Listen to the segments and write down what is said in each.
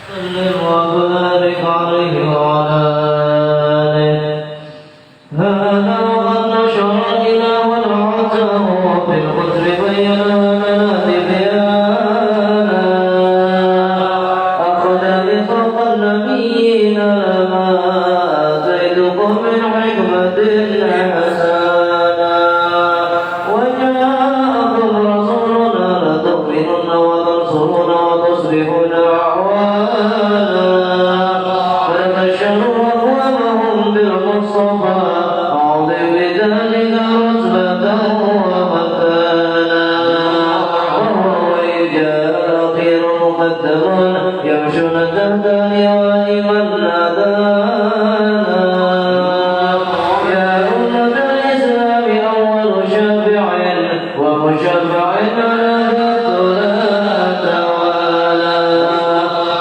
وسلم وبارك عليه وعلى آله. هذا وقد نشر الإله العتاه بالقدر بين لنا ببيانا أخذ ميثاق النبيين لما آتيتكم من حكمة حسنا وجاءكم رسولنا لتؤمنن وتنصرون وتصلحون أعوانا فبشروا أقوامهم بالمصطفى أعظم بذلك رتبة ومكانا وهو رجال خير مقدمون يمشون تحت لوائم نادانا يا أمة الإسلام أول شافع ومشفع على ذات توالى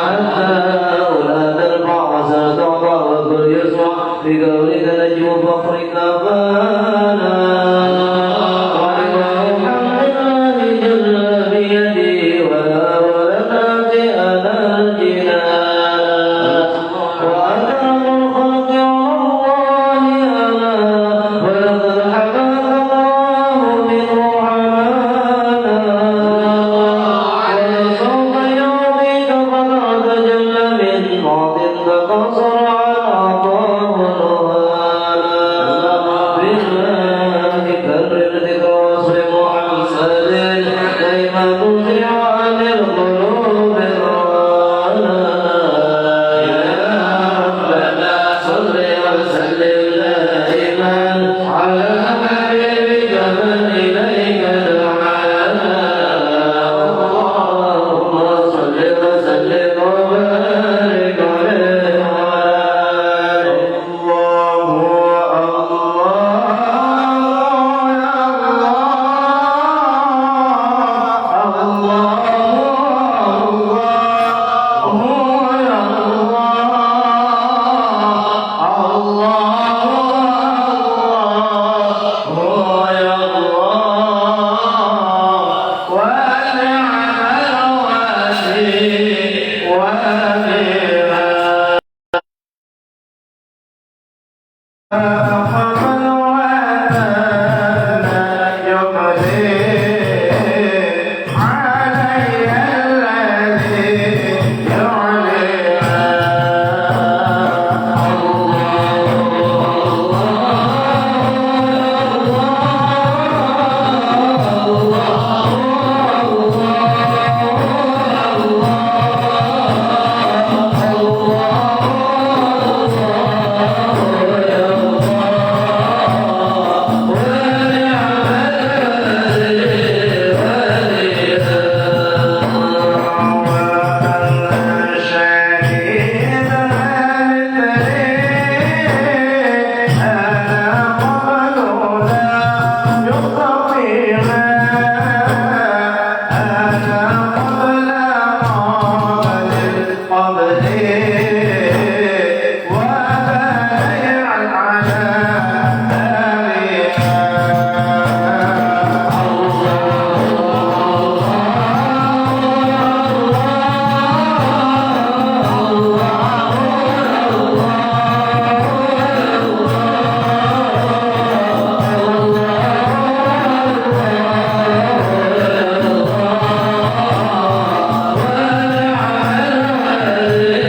حتى لا ترفع وستعطى وكل يسمع بقولك نجم فخرك بانا وإمام حمد الله جل بيدي ولا ولدت أنا الجنان وأكرم الخلق على الله أنا ولقد حباك الله منه حنانا ولسوف يعطيك فقد جل من معط تقصر عن عطاه نهانا بالله كرر ذكر وصف محمد دائما تطيع عن القلوب رانا يا ربنا صل وسلم دائما على حبيبك من إليك دعانا اللهم صل وسلم وبارك عليه وعلى آله.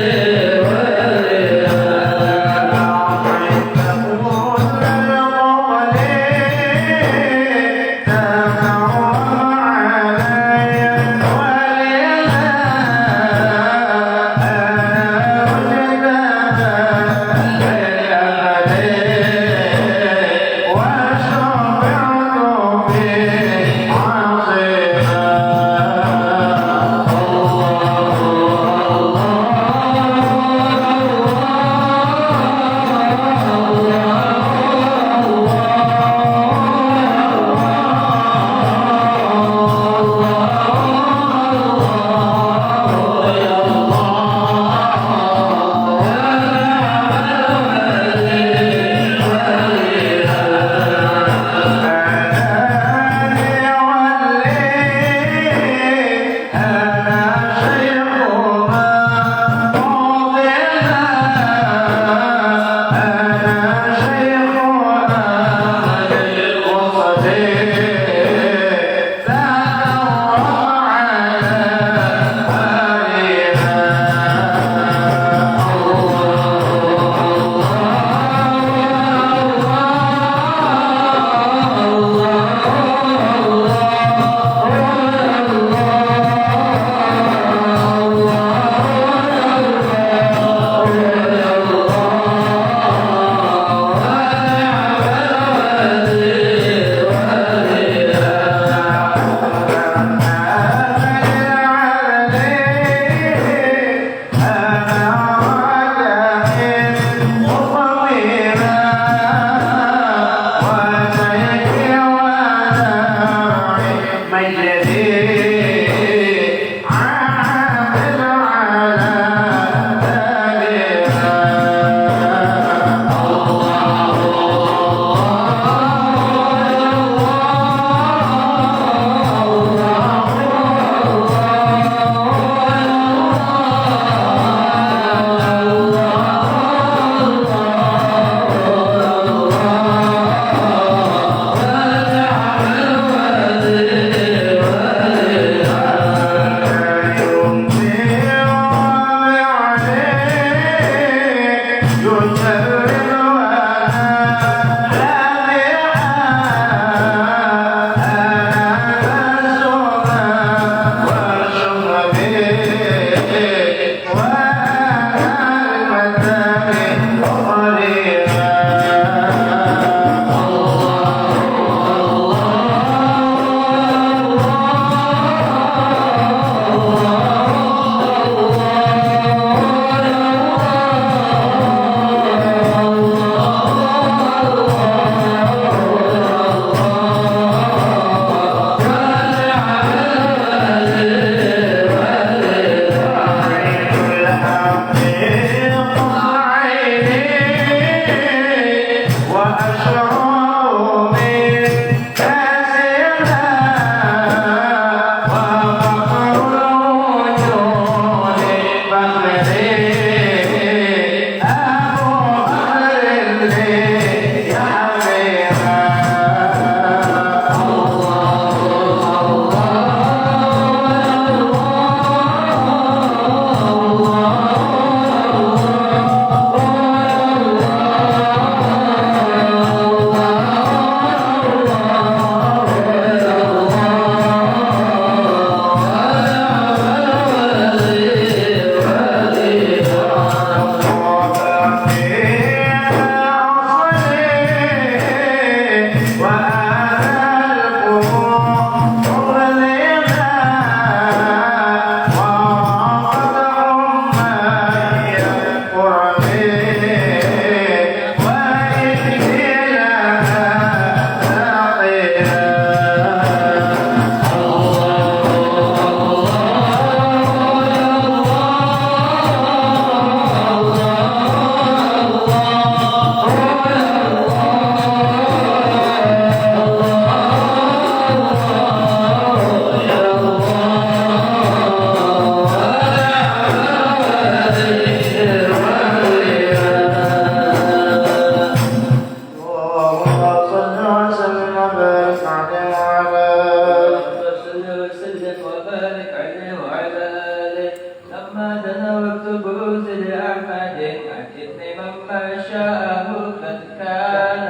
الثبوت لأحمد عن إثم من ما شاءه قد كان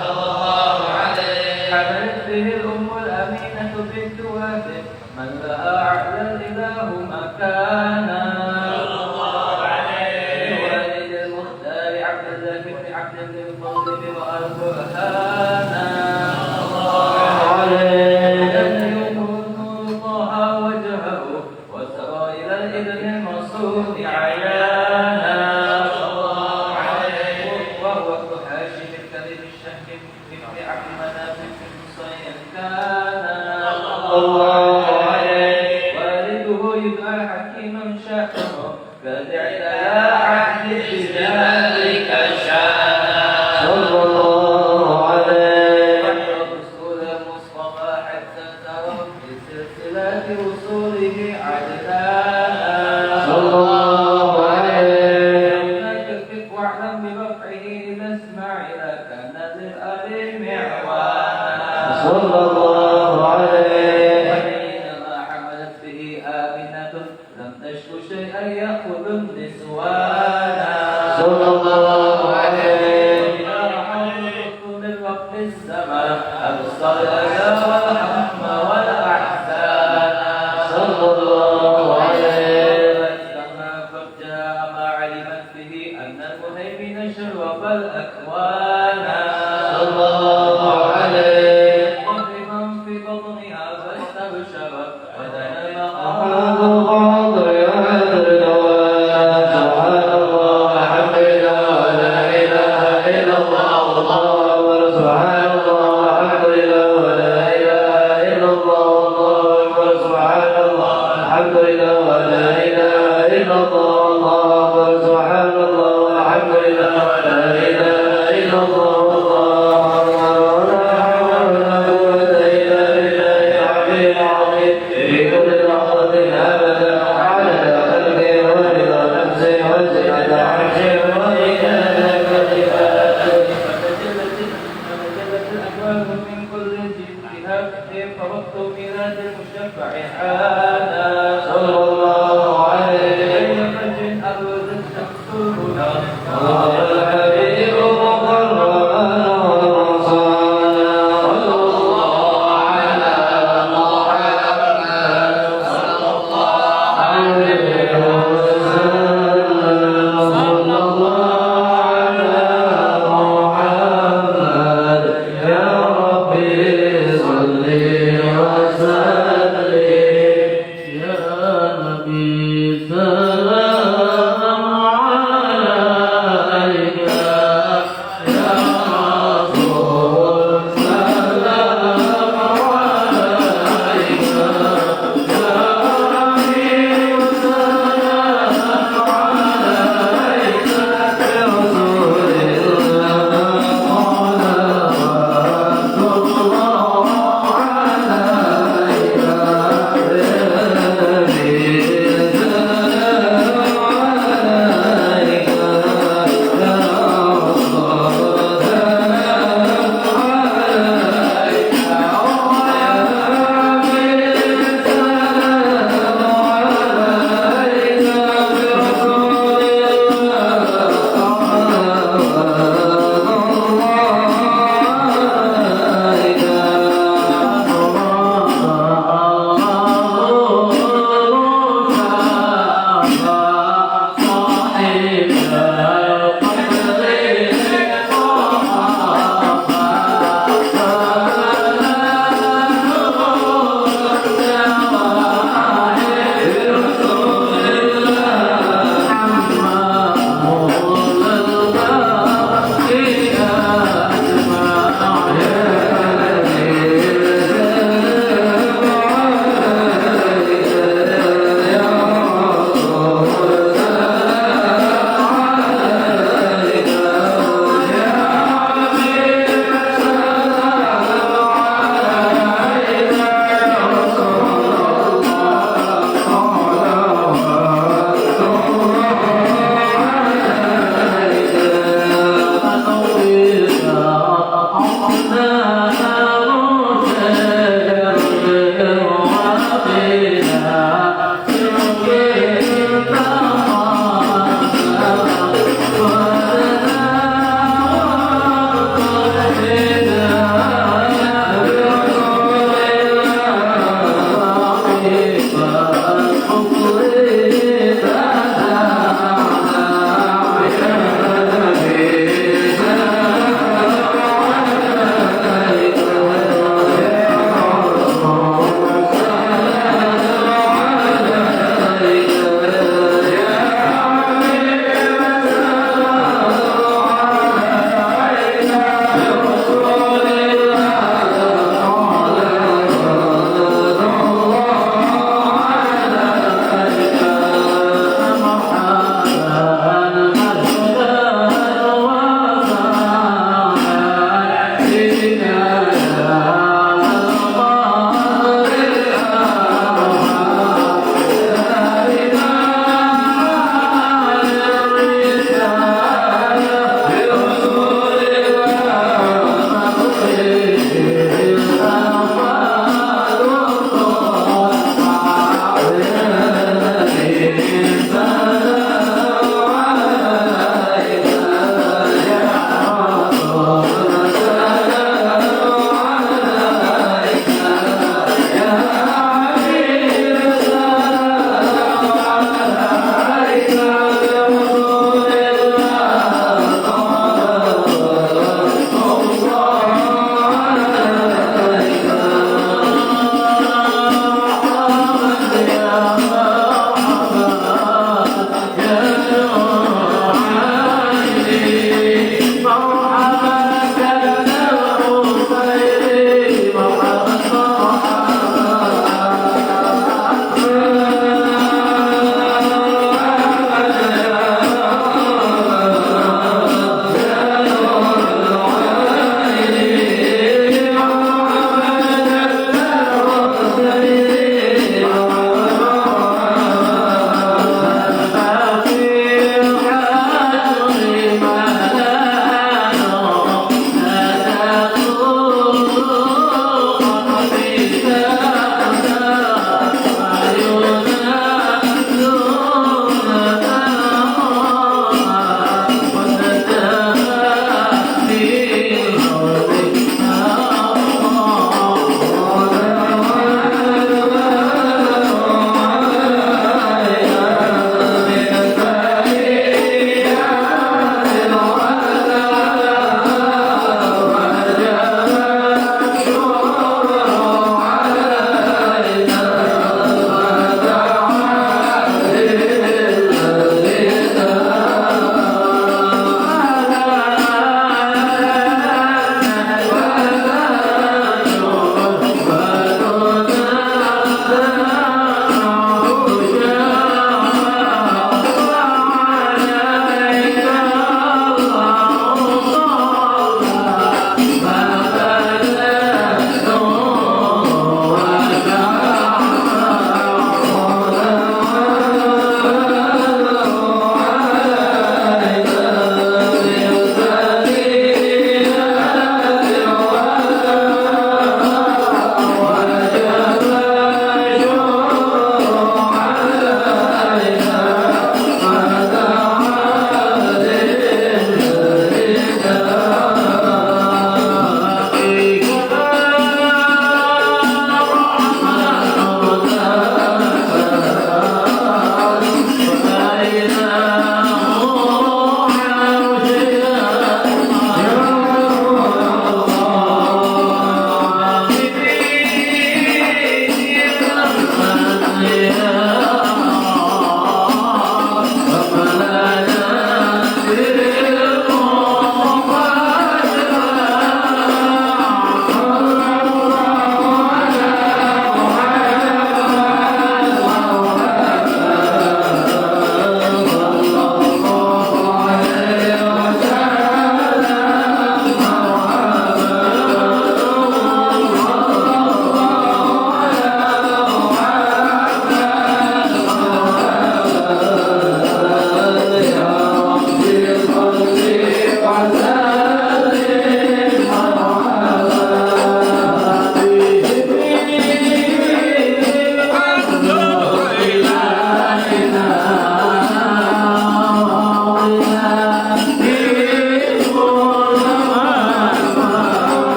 صلى الله عليه. حملت به الأم الأمينة بنت وهب من لها أعلى الإله مكانا صلى الله عليه. والد المختار عبد الله بن عبد المطلب والبرهانا صلى الله عليه. لم يكن طه وجهه وسرى إلى الإذن المصون عيانا صلى الله عليه. وهو ابن هاشم الكريم الشهم ابن عبد مناف بن حصين كان صلى الله عليه. والده يدعى حكيما شاءه فادع إلى عهد بذلك شانا صلى الله عليه. رسول المصطفى حتى ترى في سلسلة رسوله عدنانا صلى الله عليه. كفك واعلم برفعه إذا اسماعيل كان للأبي معوانا صلى الله عليه. وحينما حملت به آمنة لم تشك شيئا يأخذ النسوانا صلى الله عليه. وإذا رحمت من وقت السماء أبصر الأذى والهم والأحزان صلى الله عليه. فاستغنى فجاء ما علمت به أن المهيمن شرف الأكوان صلى الله عليه. قدما في بطنها فاستبشرت ودنا مقام القاضي عذر دوان سبحان الله الحمد لله ولا إله إلا الله والله أكبر سبحان الله الحمد لله ولا إله إلا الله والله أكبر سبحان الله الحمد لله ولا إله إلا الله والله أكبر سبحان الله الحمد لله ولا إله إلا الله والله أكبر ولا حول ولا قوة إلا بالله العلي العظيم في كل لحظة أبدا عدد خلقه ورضا نفسه وزنة عرشه ومداد كلماته. فتجلت الأبواب من كل جهة فوقت ميلاد المشفع حانا صلى الله عليه.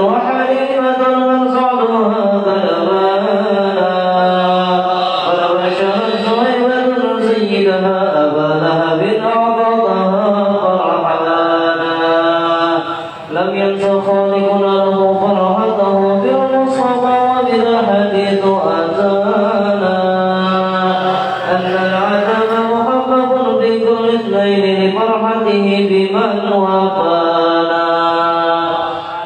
وحليمة منصعدها كلبانا فبشرت صهيبة سيدها أبا لهب أعطتها فرحانا لم ينس خالقنا له فرحته بالمصطفى وبذا الحديث أتانا أن العتب محبب في كل اثنين لفرحته بمن وفانا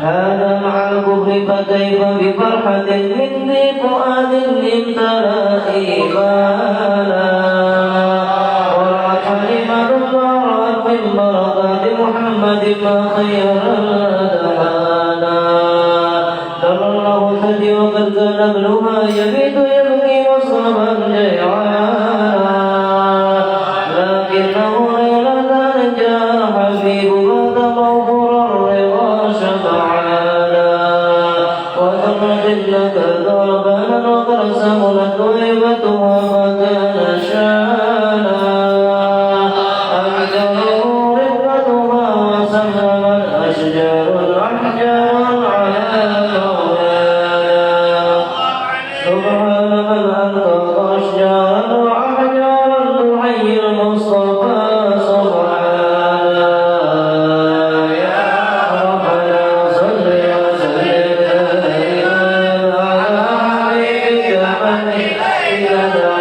هذا مع الكفر فكيف بفرحة من ذي فؤاد امتلأ إيمانا ورأت حليمة ظهرت من بركات محمد ما خير الأدحانا ترى الله ثدي وقد كان ابنها يبيت يبكي وصبا جيعانا لكنه ليلة جاء حبيب بات مغفورا الرضا شفعانا وثمت لك ضربانا وقد سملت هيبتها فكان شانا أنكره رفقتها وسلم الأشجار الأحجار على مولانا سبحان من أنقذ أشجارا وأحجارا تحيي المصطفى سبحانا يا ربنا صل وسلم دائما على حبيبك من إلينا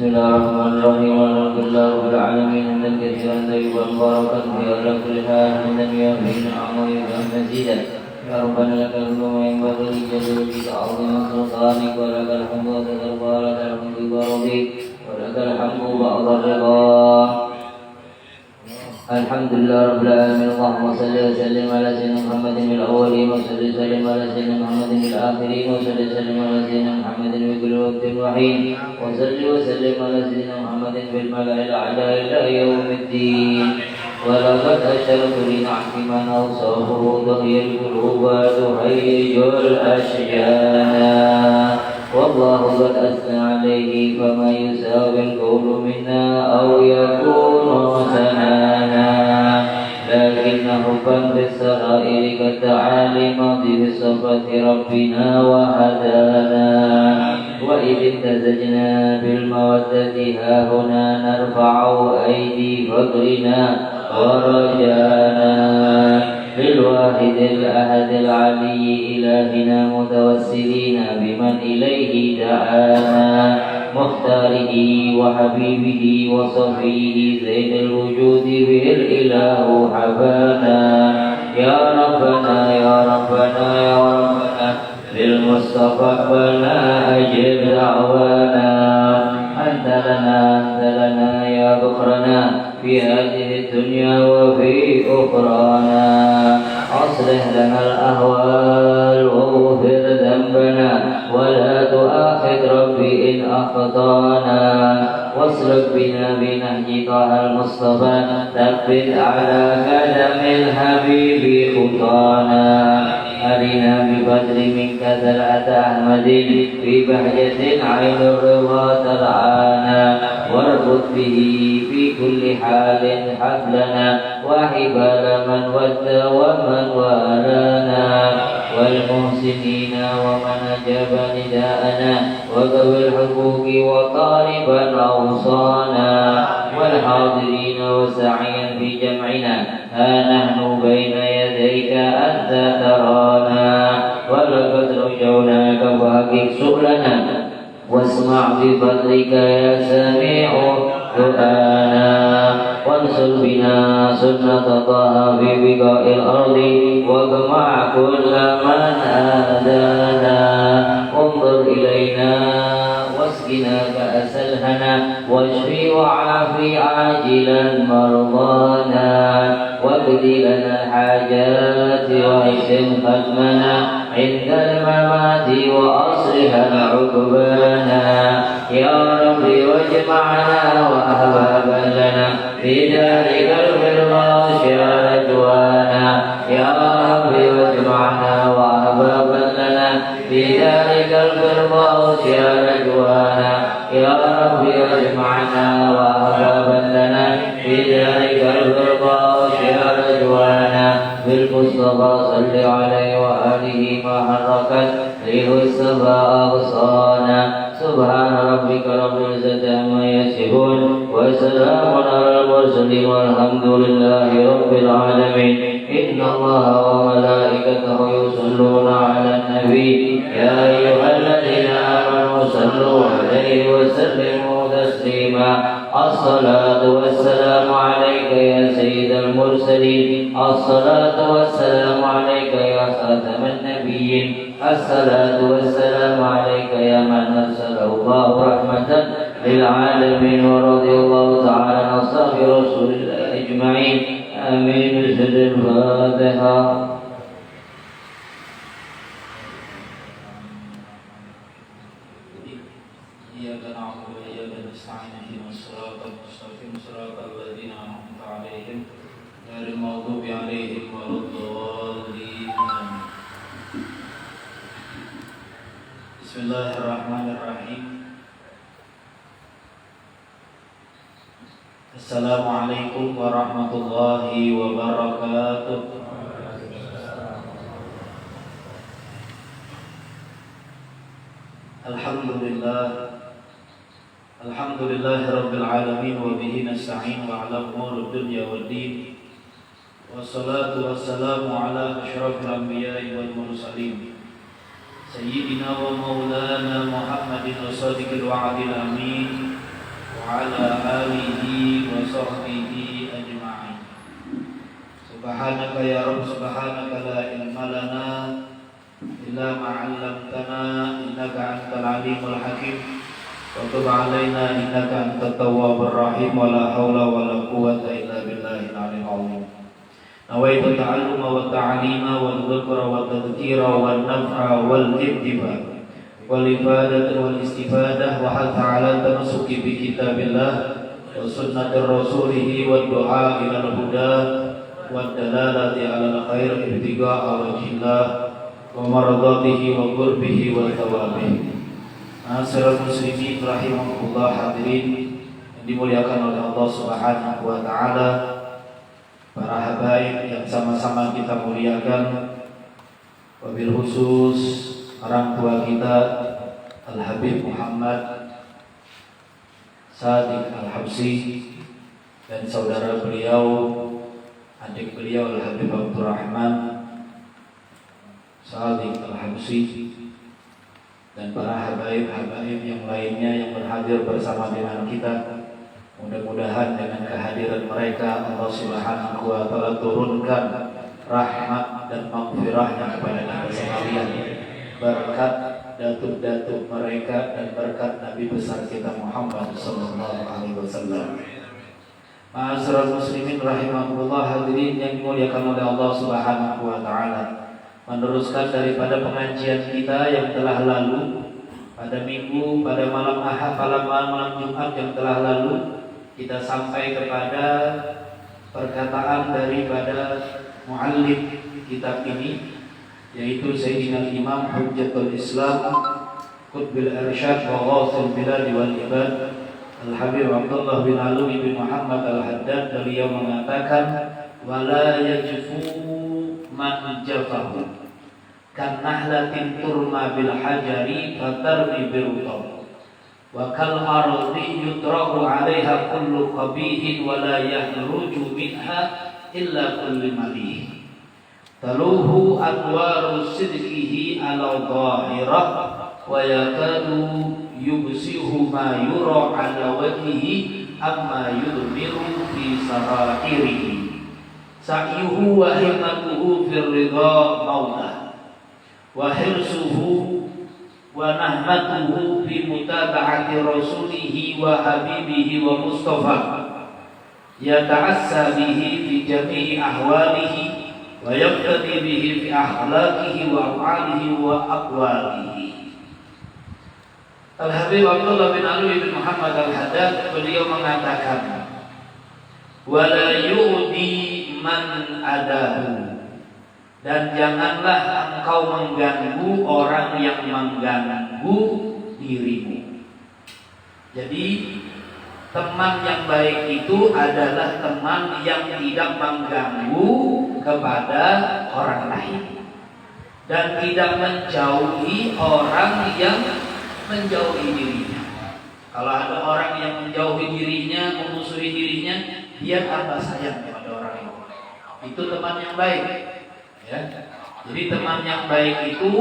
Bismillahirrahmanirrahim. Alhamdulillahirabbil alamin. Hamdan katsiran tayyiban mubarakan fi ala kulli hal. Hamdan yuwaffi ni'amahu wa yukafi mazidan. Ya Rabbana lakal hamdu ma yanbaghi li jalali ta'zimi sultanik wa lakal hamdu wa lakal hamdu wa radik wa lakal hamdu ba'da ridha. Alhamdulillah rabbil alamin. Allahumma salli wa sallim ala sayyidina Muhammadin bil awwalin wa salli wa sallim ala sayyidina Muhammadin bil akhirin wa salli wa sallim ala sayyidina Muhammadin fi kulli waqtin wa hin wa salli wa sallim ala sayyidina Muhammadin fil mala'il a'la ila yaumiddin. Wa laqad ashartu li na'ti man awsafuhu dhahyal quluba tuhayyijul ashjana. Wallahu qad asna alayhi fama yusawi al-qawlu minna aw yakunu sanana. Lakinnahu kan bis-sarairi kata'ali madhi bis-safati rabbina wa hadana. Wa idin tazajna bil-mawaddati hahuna narfa'u aydi fadrina wa rajana. بالواحد الأحد العلي إلهنا متوسلين بمن إليه دعانا مختاره وحبيبه وصفيه زين الوجود به الإله حبانا. يا ربنا يا ربنا يا ربنا بالمصطفى بنا أجب دعوانا. أنت لنا يا ذكرنا في هذه الدنيا وفي أخرانا. أصلح لنا الأهوال واغفر ذنبنا ولا تؤاخذ ربي إن أخطأنا. واسلك بنا بنهج طه المصطفى ثبت على قدم الحبيب خطانا. أرنا بفضل منك زرعة أحمد في بهجة عين الرضا ترعانا. واربط به في كل حال حبلنا وحبال من ود ومن والانا. والمحسنين ومن أجاب نداءنا وذوي الحقوق وطالبا أوصانا. والحاضرين وسعيا في جمعنا ها نحن بين يديك أنت ترانا. ولقد رجوناك فحقق سؤلنا واسمع بفضلك يا سميع دعانا. وانصر بنا سنة طه في بقاء الأرض واجمع كل من آذانا. انظر إلينا واسقنا كأس الهنا واشفي وعافي عاجلا مرضانا. واقض لنا الحاجات واحسن ختمنا عند الممات وأصلح عقبانا. يا ربي واجمعنا وأحبابا لنا في دارك الفردوس يا رجوانا. يا ربي واجمعنا وأحبابا لنا في دارك الفردوس يا رجوانا. يا ربي واجمعنا وأحبابا لنا في دارك الفردوس يا رجوانا. بالمصطفى صل عليه وآله ما حركت ريح السماء أغصانا. سبحان ربك رب العزة عما يصفون وسلام على المرسلين والحمد لله رب العالمين. إن الله وملائكته يصلون على النبي يا أيها الذين آمنوا صلوا عليه وسلموا تسليما. الصلاة والسلام عليك يا سيد المرسلين. الصلاة والسلام عليك يا خاتم النبيين. الصلاة والسلام عليك يا من أرسله الله رحمة للعالمين. ورضي الله تعالى عن أصحاب رسول الله أجمعين. آمين. بسر الفاتحة. إياك نعبد وإياك نستعين اهدنا الصراط المستقيم صراط الذين أنعمت عليهم غير المغضوب عليهم ولا الضالين. بسم الله الرحمن الرحيم. السلام عليكم ورحمة الله وبركاته. الحمد لله رب العالمين وبه نستعين وعلى أمور الدنيا والدين. والصلاة والسلام على أشرف الأنبياء والمرسلين سيدنا ومولانا محمد الصادق الوعد الأمين وعلى آله وصحبه أجمعين. سبحانك يا رب سبحانك لا علم لنا إلا ما علمتنا إنك أنت العليم الحكيم وتب علينا إنك أنت التواب الرحيم ولا حول ولا قوة إلا بالله العلي العظيم. نويت التعلم والتعليم والذكر والتذكير والنفع والانتفاع والإفادة والاستفادة وحث على التمسك بكتاب الله وسنة رسوله والدعاء إلى الهدى والدلالة على الخير ابتغاء وجه الله ومرضاته وقربه وثوابه. Ma'asyiral muslimin rahimakumullah, hadirin yang dimuliakan oleh Allah Subhanahu wa taala, para habaib yang sama-sama kita muliakan, wabil khusus orang tua kita Al-Habib Muhammad Shadiq Al-Habsyi dan saudara beliau, adik beliau Al-Habib Abdurrahman Shadiq Al-Habsyi, dan para habaib-habaib yang lainnya yang berhadir bersama dengan kita. Mudah-mudahan dengan kehadiran mereka Allah Subhanahu wa taala turunkan rahmat dan maghfirahnya kepada kita sekalian, berkat datuk-datuk mereka dan berkat Nabi besar kita Muhammad sallallahu alaihi wasallam. Ma'asyiral muslimin rahimakumullah, hadirin yang dimuliakan oleh Allah Subhanahu wa taala. Meneruskan daripada pengajian kita yang telah lalu pada minggu, pada malam Ahad, malam Jumat yang telah lalu, kita sampai kepada perkataan daripada muallif kitab ini, yaitu Sayyidina Imam Hujjatul Islam Qutbil Irsyad wa Ghathul Bilad wal Ibad Al-Habib Abdullah bin Alwi bin Muhammad Al-Haddad. Beliau mengatakan, wala yajfu man jafahu kan nahlatin turma bil hajari fatarmi birutab wa kal ardi yutrahu 'alaiha kullu qabihin wa la yahruju minha illa kullu malih taluhu anwaru sidqihi ala dhahirah wa yakadu yubsihu ma yura 'ala wajhihi amma yudmiru fi sarairihi sa'yuhu wa himmatuhu fir ridha maulah wa hirsuhu wa nahmatuhu fi mutaba'ati rasulihi wa habibihi wa mustafa yata'assa bihi fi jami'i ahwalihi wa yaqtadi bihi fi akhlaqihi wa af'alihi wa aqwalihi. Al-Habib Abdullah bin Alwi bin Muhammad Al-Haddad, beliau mengatakan, wala yu'di man adahu, dan janganlah engkau mengganggu orang yang mengganggu dirimu. Jadi teman yang baik itu adalah teman yang tidak mengganggu kepada orang lain dan tidak menjauhi orang yang menjauhi dirinya. Kalau ada orang yang menjauhi dirinya, memusuhi dirinya, dia tambah sayang kepada orang itu teman yang baik, ya. Jadi teman yang baik itu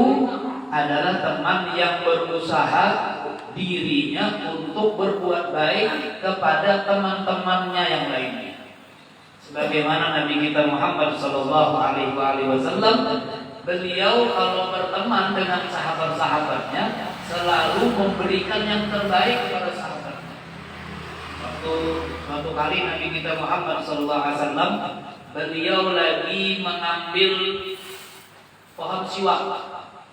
adalah teman yang berusaha dirinya untuk berbuat baik kepada teman-temannya yang lainnya. Sebagaimana Nabi kita Muhammad sallallahu alaihi wasallam, beliau kalau berteman dengan sahabat-sahabatnya selalu memberikan yang terbaik kepada sahabatnya. Suatu kali Nabi kita Muhammad sallallahu alaihi wasallam, beliau lagi mengambil pohon siwak,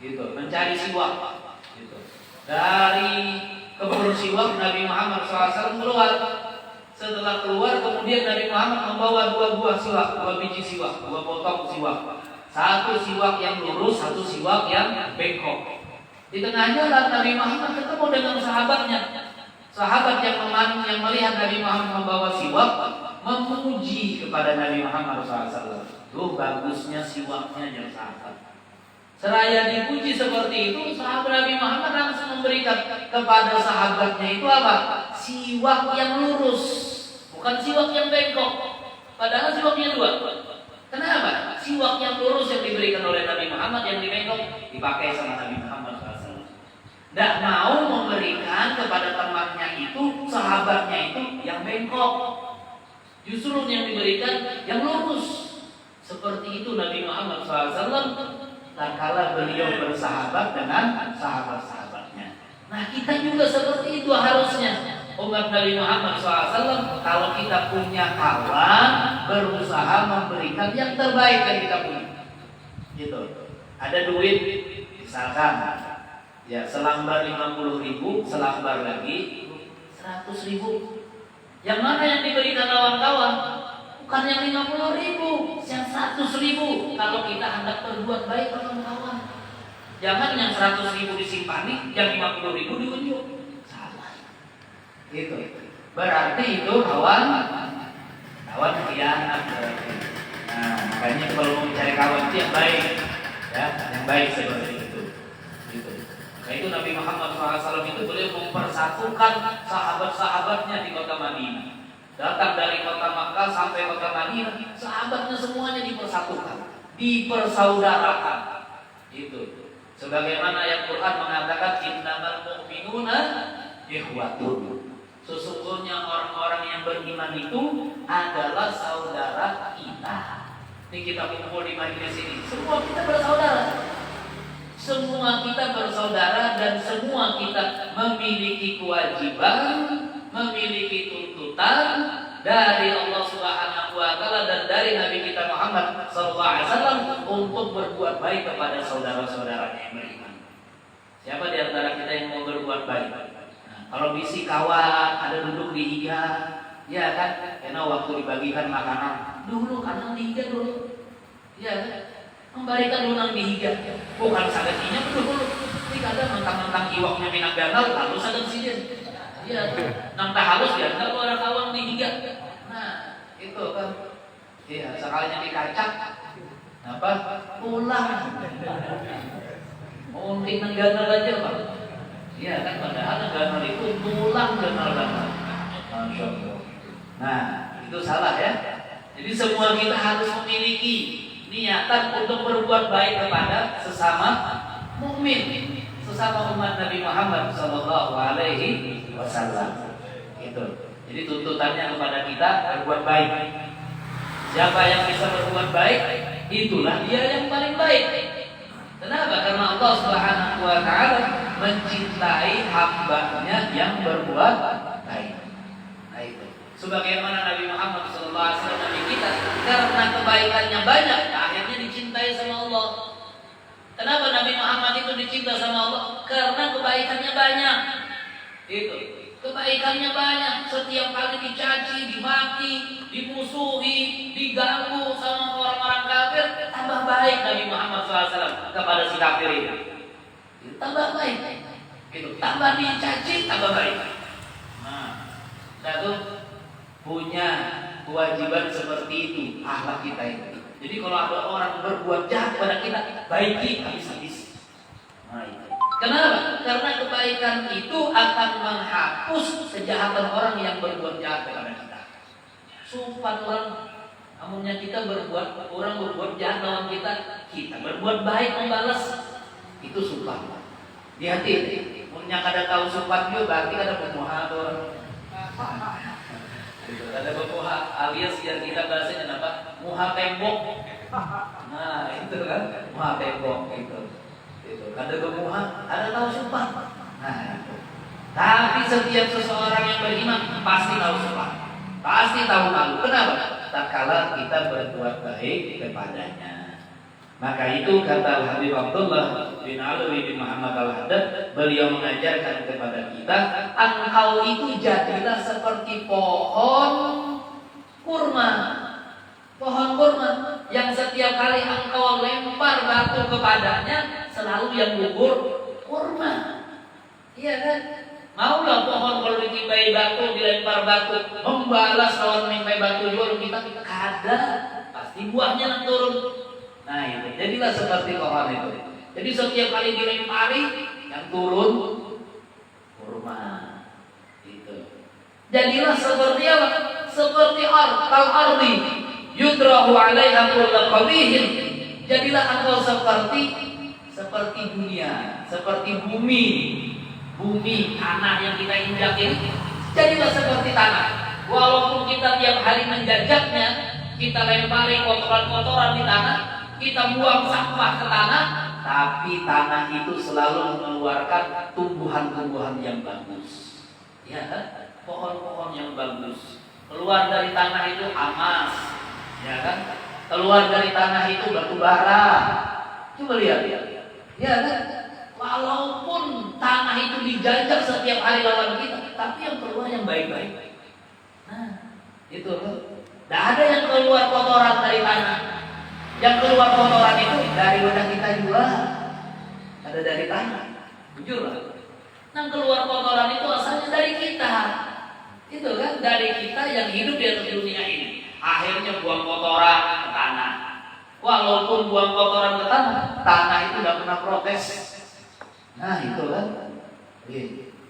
gitu, mencari siwak, gitu. Dari kebun siwak Nabi Muhammad SAW keluar. Setelah keluar, kemudian Nabi Muhammad membawa dua buah siwak, dua biji siwak, dua potong siwak. Satu siwak yang lurus, satu siwak yang bengkok. Di tengah jalan Nabi Muhammad ketemu dengan sahabatnya. Sahabat yang melihat Nabi Muhammad membawa siwak memuji kepada Nabi Muhammad SAW. Tuh bagusnya siwaknya ya sahabat. Seraya dipuji seperti itu, sahabat Nabi Muhammad langsung memberikan kepada sahabatnya itu apa? Siwak yang lurus, bukan siwak yang bengkok. Padahal siwaknya dua. Kenapa? Siwak yang lurus yang diberikan oleh Nabi Muhammad, yang di bengkok dipakai sama Nabi Muhammad SAW. Tidak mau memberikan kepada temannya itu, sahabatnya itu yang bengkok. Justru yang diberikan yang lurus. Seperti itu Nabi Muhammad SAW tatkala beliau bersahabat dengan sahabat-sahabatnya. Nah kita juga seperti itu harusnya. Umat Nabi Muhammad SAW, kalau kita punya kawan, berusaha memberikan yang terbaik yang kita punya. Gitu. Ada duit, misalkan, ya selambar 50.000, selambar lagi 100.000. Yang mana yang diberikan kawan-kawan? Bukan yang 50.000, yang 100.000. Kalau kita hendak berbuat baik kawan-kawan, jangan yang 100.000 disimpani, yang 50.000 diunjuk. Itu berarti itu kawan khianat. Nah makanya kalau mau mencari kawan itu yang baik, ya yang baik seperti itu. Gitu. Nah itu Nabi Muhammad SAW itu beliau mempersatukan sahabat-sahabatnya di kota Madinah. Datang dari kota Makkah sampai kota Madinah, sahabatnya semuanya dipersatukan, dipersaudarakan. Itu. Sebagaimana yang Quran mengatakan innamal mu'minuna ikhwatun. Sesungguhnya orang-orang yang beriman itu adalah saudara kita. Ini kita kumpul di majelis ini, semua kita bersaudara. Semua kita bersaudara dan semua kita memiliki kewajiban, memiliki tuntutan dari Allah Subhanahu wa taala dan dari Nabi kita Muhammad SAW untuk berbuat baik kepada saudara-saudaranya yang beriman. Siapa di antara kita yang mau berbuat baik? Kalau bisi kawan ada duduk di higa, ya kan? Karena waktu dibagikan makanan dulu karena di higa dulu, ya kan? Memberikan lunang di higa, bukan sadatinya dulu. Ini kadang mentang-mentang iwaknya minang ganal lalu sadar sijen, ya nang tak halus ya kalau orang kawan di higa. Nah itu kan, iya sekalinya dikacak, apa? Pulang, mungkin nang ganal aja pak. Iya kan padahal ganal itu tulang ganal. Masya Allah. Nah itu salah ya. Jadi semua kita harus memiliki niatan untuk berbuat baik kepada sesama mukmin, sesama umat Nabi Muhammad Sallallahu Alaihi Wasallam. Itu. Jadi tuntutannya kepada kita berbuat baik. Siapa yang bisa berbuat baik, itulah dia yang paling baik. Kenapa? Karena Allah Subhanahu wa taala mencintai hamba-Nya yang berbuat baik. Nah itu. Sebagaimana Nabi Muhammad SAW Nabi kita, karena kebaikannya banyak, akhirnya dicintai sama Allah. Kenapa Nabi Muhammad itu dicinta sama Allah? Karena kebaikannya banyak. Itu. Kebaikannya banyak. Setiap kali dicaci, dimaki, dimusuhi, diganggu sama orang-orang kafir, tambah baik Nabi Muhammad SAW kepada si kafir ini. Tambah baik. Gitu. Tambah dicaci, tambah baik. Nah, satu punya kewajiban seperti itu akhlak kita ini. Jadi kalau ada orang berbuat jahat pada kita, baiki habis-habis. Nah, itu. Kenapa? Karena kebaikan itu akan menghapus kejahatan orang yang berbuat jahat kepada kita. Sumpah orang, namunnya kita orang berbuat jahat lawan kita, kita berbuat baik membalas. Itu sumpah. Hati-hati. Punya kada tahu sumpah dia berarti kada pemuha orang. Kada pemuha alias yang kita bahasanya apa? Muha tembok. Nah itu kan muha tembok itu. Kada bermuha, ada tahu sumpah. Nah, itu. Tapi setiap seseorang yang beriman pasti tahu sumpah, pasti tahu malu. Kenapa? Tatkala kita berbuat baik kepadanya. Maka itu kata Habib Abdullah bin Alwi bin Muhammad Al-Haddad, beliau mengajarkan kepada kita, engkau itu jadilah seperti pohon kurma. Pohon kurma yang setiap kali engkau lempar batu kepadanya selalu yang gugur kurma. Iya kan? Maulah pohon kalau ditimbai batu, dilempar batu, membalas lawan menimbai batu juga kita kada, pasti buahnya yang turun. Nah itu, jadilah seperti pohon itu. Jadi setiap kali dilempari yang turun kurma. Itu. Jadilah seperti apa? Seperti al-ardi yudrahu 'alaiha kullu qabihin. Jadilah engkau seperti dunia, seperti bumi bumi, tanah yang kita injak ini, jadilah seperti tanah. Walaupun kita tiap hari menjajaknya, kita lempari kotoran-kotoran di tanah, kita buang sampah ke tanah, tapi tanah itu selalu mengeluarkan tumbuhan-tumbuhan yang bagus. Ya kan? Pohon-pohon yang bagus. Keluar dari tanah itu emas, ya kan? Keluar dari tanah itu batu bara. Coba lihat, ya kan? Walaupun tanah itu dijajah setiap hari lawan kita, tapi yang keluar yang baik-baik. Nah, itu loh. Tidak ada yang keluar kotoran dari tanah. Yang keluar kotoran itu dari wadah kita juga. Ada dari tanah. Jujur lah. Yang keluar kotoran itu asalnya dari kita. Itu kan dari kita yang hidup di atas dunia ini. Akhirnya buang kotoran ke tanah. Walaupun buang kotoran ke tanah, tanah itu tidak pernah protes. Nah itu kan,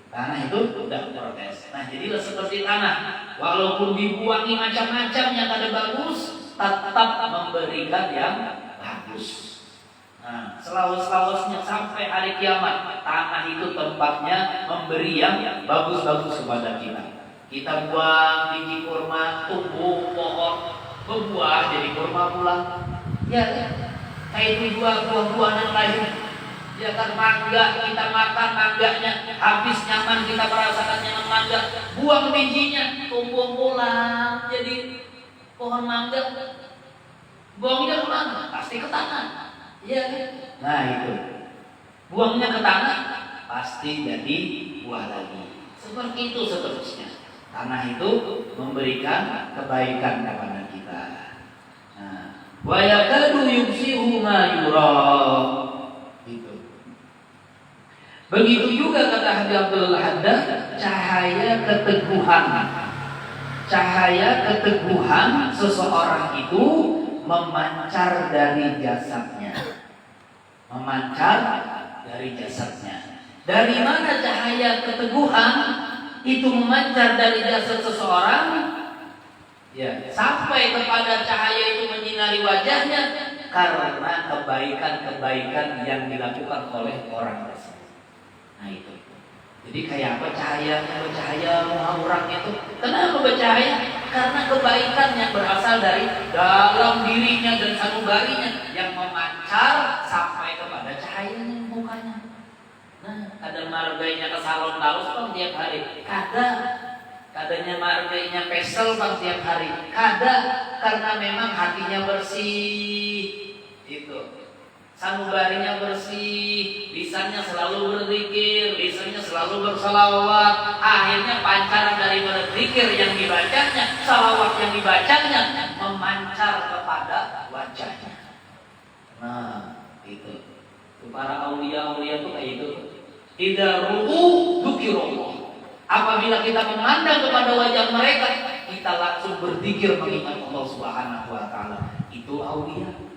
tanah itu tidak protes. Nah jadilah seperti tanah. Walaupun dibuangi macam-macam yang ada bagus, tetap memberikan yang bagus. Nah selawas-lawasnya sampai hari kiamat, tanah itu tempatnya memberi yang bagus-bagus kepada kita. Kita buang biji kurma, tumbuh pohon, berbuah jadi kurma pula. Ya, kayak itu buah-buahan lain. Ya kan mangga, kita makan mangganya, habis nyaman kita merasakan nyaman mangga, buang bijinya, tumbuh pulang jadi pohon mangga. Buangnya kemana? Pasti ke tanah. Iya kan? Nah itu, buangnya ke tanah, pasti jadi buah lagi. Seperti itu seterusnya. Tanah itu memberikan kebaikan kepada kita. Nah, wa yakadu yubsihu ma yura. Begitu juga kata Habib Abdul Haddad, cahaya keteguhan seseorang itu memancar dari jasadnya. Dari mana cahaya keteguhan itu memancar dari jasad seseorang? Ya, sampai kepada cahaya itu menyinari wajahnya karena kebaikan-kebaikan yang dilakukan oleh orang tersebut. Nah itu. Jadi kayak apa cahaya orang itu? Kenapa bercahaya? Karena kebaikan yang berasal dari dalam dirinya dan sanubarinya yang memancar sampai kepada cahayanya mukanya. Nah, ada margainya ke salon taus bang tiap hari. Kadanya margainya pesel bang tiap hari. Karena memang hatinya bersih. Itu. Sanubarinya bersih, lisannya selalu berzikir, lisannya selalu bersalawat. Akhirnya pancaran dari berzikir yang dibacanya, salawat yang dibacanya memancar kepada wajahnya. Nah, itu para aulia-aulia itu kayak itu. Idza ru'u dzukirallah. Apabila kita memandang kepada wajah mereka, kita langsung berzikir mengingat Allah Subhanahu wa taala. Itu aulia.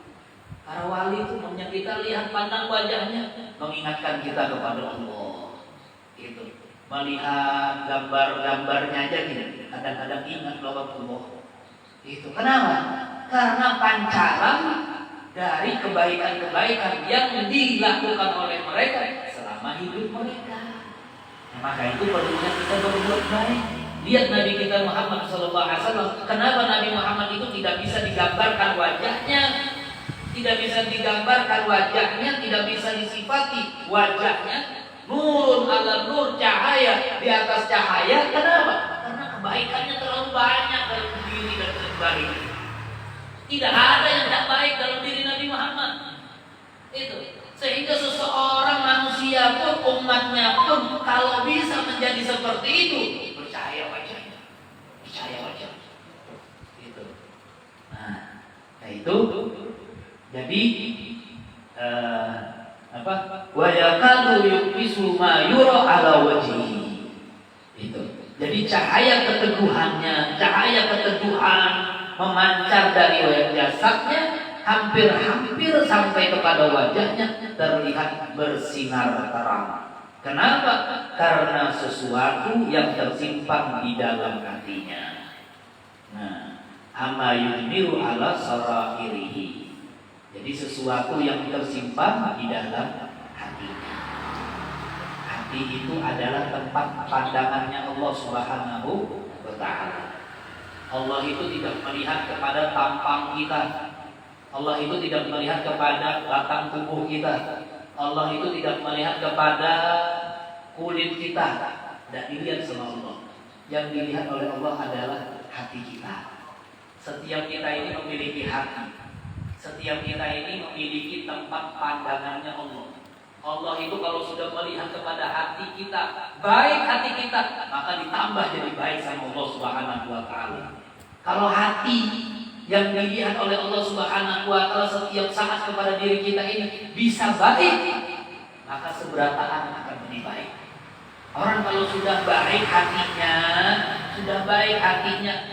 Para wali itu hanya kita lihat pandang wajahnya mengingatkan kita kepada Allah. Itu melihat gambar-gambarnya aja gitu. Kadang-kadang ingat lawan Allah. Itu kenapa? Karena pancaran dari kebaikan-kebaikan yang dilakukan oleh mereka selama hidup mereka. Maka itu perlunya kita berbuat baik. Lihat Nabi kita Muhammad SAW. Kenapa Nabi Muhammad itu tidak bisa digambarkan wajahnya? Tidak bisa digambarkan wajahnya, tidak bisa disifati wajahnya. Nurun ala nur, cahaya di atas cahaya. Kenapa? Karena kebaikannya terlalu banyak dalam diri dan sanubari. Tidak ada yang tidak baik dalam diri Nabi Muhammad. Itu sehingga seseorang manusia pun, umatnya pun, kalau bisa menjadi seperti itu, percaya wajahnya. Itu. Nah, itu. Jadi wa yakadu yuqisu ma yura ala wajhihi. Itu. Jadi cahaya keteguhan memancar dari jasadnya hampir sampai kepada wajahnya terlihat bersinar terang. Kenapa? Karena sesuatu yang tersimpan di dalam hatinya. Nah, amma yudmiru ala sarairihi. Jadi sesuatu yang tersimpan di dalam hatinya. Hati hati itu adalah tempat pandangannya Allah Subhanahu wa Ta'ala. Allah itu tidak melihat kepada tampang kita. Allah itu tidak melihat kepada batang tubuh kita. Allah itu tidak melihat kepada kulit kita. Tidak dilihat sama Allah. Yang dilihat oleh Allah adalah hati kita. Setiap kita ini memiliki hati. Setiap kita ini memiliki tempat pandangannya Allah. Allah itu kalau sudah melihat kepada hati kita, baik hati kita, maka ditambah jadi baik sama Allah Subhanahu wa Ta'ala. Kalau hati yang dilihat oleh Allah Subhanahu wa Ta'ala setiap saat kepada diri kita ini bisa baik, maka seberataan akan menjadi baik. Orang kalau sudah baik hatinya,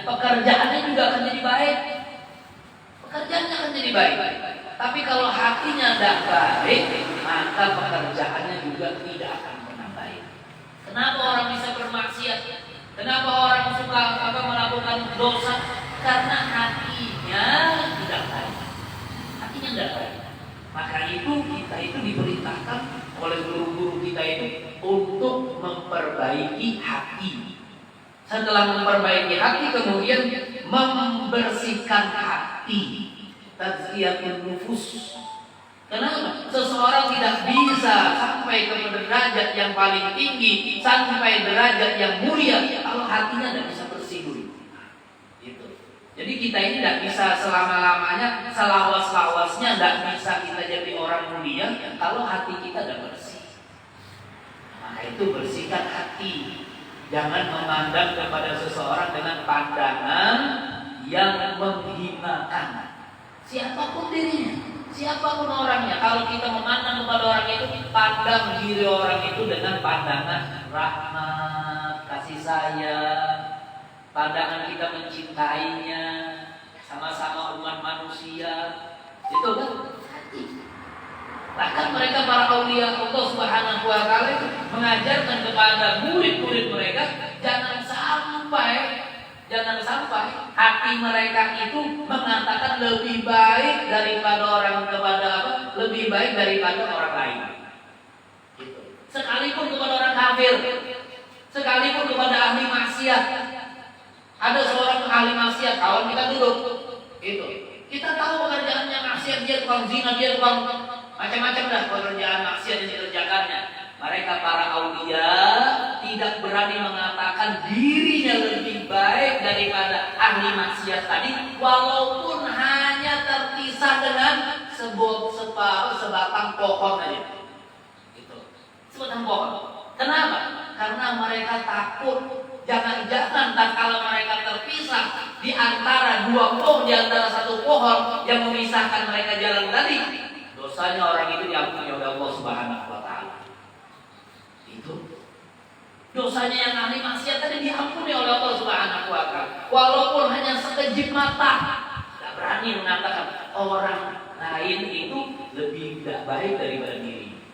pekerjaannya juga akan jadi baik. Pekerjaannya akan jadi baik. Tapi kalau hatinya tidak baik, maka pekerjaannya juga tidak akan pernah baik. Kenapa orang bisa bermaksiat? Kenapa orang suka melakukan dosa? Karena hatinya tidak baik. Hatinya tidak baik. Maka itu kita itu diperintahkan oleh guru-guru kita itu untuk memperbaiki hati. Setelah memperbaiki hati, kemudian membersihkan hati. Tazkiyatun nufus. Kenapa? Seseorang tidak bisa sampai ke derajat yang paling tinggi, sampai derajat yang mulia, kalau hatinya tidak bisa bersih dulu. Gitu. Jadi kita ini tidak bisa selama-lamanya, selawas-lawasnya tidak bisa kita jadi orang mulia kalau hati kita tidak bersih. Maka itu bersihkan hati. Jangan memandang kepada seseorang dengan pandangan yang menghinakan. Siapapun dirinya, siapapun orangnya. Kalau kita memandang kepada orang itu, pandang diri orang itu dengan pandangan rahmat, kasih sayang, pandangan kita mencintainya, sama-sama umat manusia. Itu kan hati. Bahkan mereka para aulia Allah Subhanahu wa Ta'ala mengajarkan kepada murid-murid mereka jangan sampai hati mereka itu mengatakan lebih baik daripada orang lebih baik daripada orang lain. Gitu. Sekalipun kepada orang kafir, sekalipun kepada ahli maksiat. Ada seorang ahli maksiat, kawan kita duduk. Itu. Kita tahu pekerjaannya maksiat, dia tukang zina, dia tukang macam-macam dah pekerjaan maksiat yang dikerjakannya. Mereka para aulia tidak berani mengatakan dirinya lebih baik daripada ahli maksiat tadi, walaupun hanya terpisah dengan sebatang pohon aja. Gitu. Sebatang pohon. Kenapa? Karena mereka takut jangan-jangan kalau mereka terpisah di antara dua pohon, di antara satu pohon yang memisahkan mereka jalan tadi, dosanya orang itu diampuni oleh Allah Subhanahu wa Ta'ala. Itu dosanya yang ahli maksiat tadi diampuni oleh Allah Subhanahu wa Ta'ala. Walaupun hanya sekejip mata, tidak berani mengatakan orang lain itu lebih tidak baik daripada